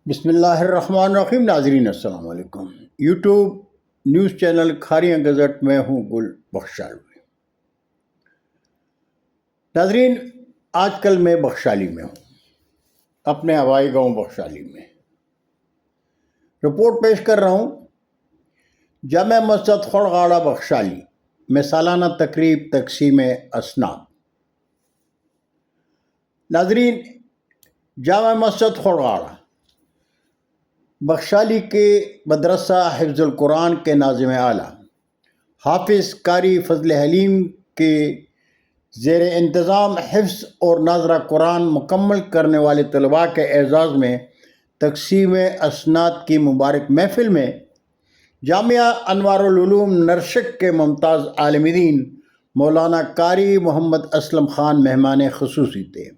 بسم اللہ الرحمن الرحیم۔ ناظرین السلام علیکم۔ YouTube news channel Kharian gazette میں ہوں گل بخشال۔ ناظرین، آج کل میں بخشالی میں ہوں، اپنے ہوائی گاؤں بخشالی میں رپورٹ پیش کر رہا ہوں۔ جامع مسجد خڑگاڑہ بخشالی میں سالانہ تقریب تقسیم اسناد۔ ناظرین، جامع مسجد خڑگاڑہ بخشالی کے مدرسہ حفظ القرآن کے ناظم اعلیٰ حافظ قاری فضل حلیم کے زیر انتظام حفظ اور ناظرہ قرآن مکمل کرنے والے طلباء کے اعزاز میں تقسیم اسناد کی مبارک محفل میں جامعہ انوار العلوم نرشک کے ممتاز عالم دین مولانا قاری محمد اسلم خان مہمان خصوصی تھے۔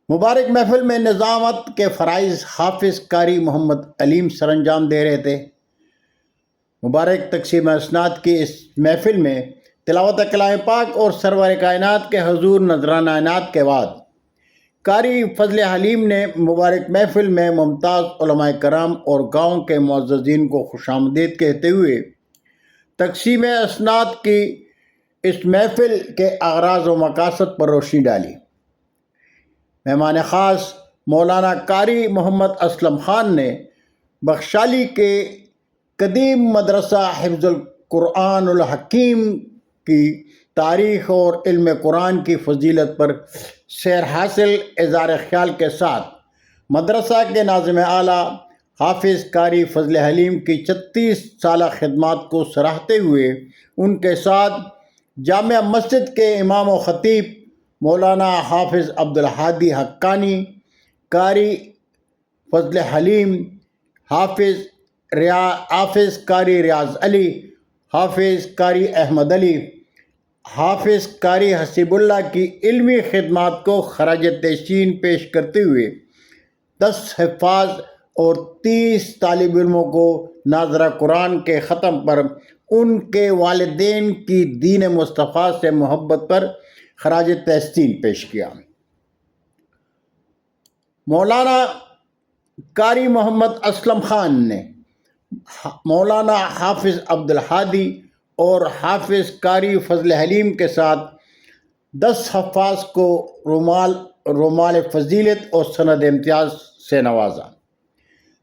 مبارک محفل میں نظامت کے فرائض حافظ قاری محمد علیم سر انجام دے رہے تھے۔ مبارک تقسیم اسناد کی اس محفل میں تلاوت کلام پاک اور سرور کائنات کے حضور نذرانہ عنایت کے بعد قاری فضل حلیم نے مبارک محفل میں ممتاز علماء کرام اور گاؤں کے معززین کو خوش آمدید کہتے ہوئے تقسیم اسناد کی اس محفل کے اغراض و مقاصد پر روشنی ڈالی۔ مہمان خاص مولانا قاری محمد اسلم خان نے بخشالی کے قدیم مدرسہ حفظ القرآن الحکیم کی تاریخ اور علم قرآن کی فضیلت پر سیر حاصل اظہار خیال کے ساتھ مدرسہ کے ناظم اعلیٰ حافظ قاری فضل حلیم کی 36 سالہ خدمات کو سراہتے ہوئے ان کے ساتھ جامع مسجد کے امام و خطیب مولانا حافظ عبدالہادی حقانی، قاری فضل حلیم، حافظ قاری ریاض علی، حافظ قاری احمد علی، حافظ قاری حسیب اللہ کی علمی خدمات کو خراج تحسین پیش کرتے ہوئے 10 حفاظ اور 30 طالب علموں کو ناظرہ قرآن کے ختم پر ان کے والدین کی دین مصطفیٰ سے محبت پر خراج تحسین پیش کیا۔ مولانا قاری محمد اسلم خان نے مولانا حافظ عبدالہادی اور حافظ قاری فضل حلیم کے ساتھ 10 حفاظ کو رومال فضیلت اور سند امتیاز سے نوازا۔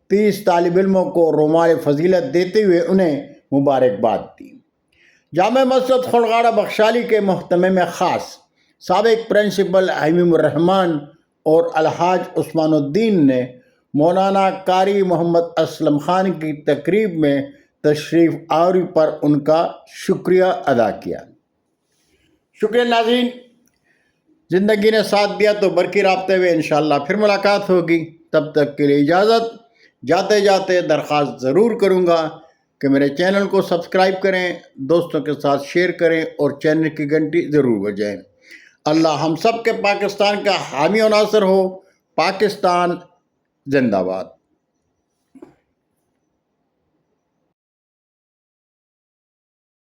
30 طالب علموں کو رومال فضیلت دیتے ہوئے انہیں مبارکباد دی۔ جامع مسجد خڑگاڑہ بخشالی کے محتمم خاص سابق پرنسپل حمیم الرحمان اور الحاج عثمان الدین نے مولانا قاری محمد اسلم خان کی تقریب میں تشریف آوری پر ان کا شکریہ ادا کیا۔ شکریہ ناظرین، زندگی نے ساتھ دیا تو برقی رابطے میں انشاءاللہ پھر ملاقات ہوگی۔ تب تک کے لیے اجازت۔ جاتے جاتے درخواست ضرور کروں گا کہ میرے چینل کو سبسکرائب کریں، دوستوں کے ساتھ شیئر کریں اور چینل کی گھنٹی ضرور بجائیں۔ اللہ ہم سب کے پاکستان کا حامی و ناصر ہو۔ پاکستان زندہ باد۔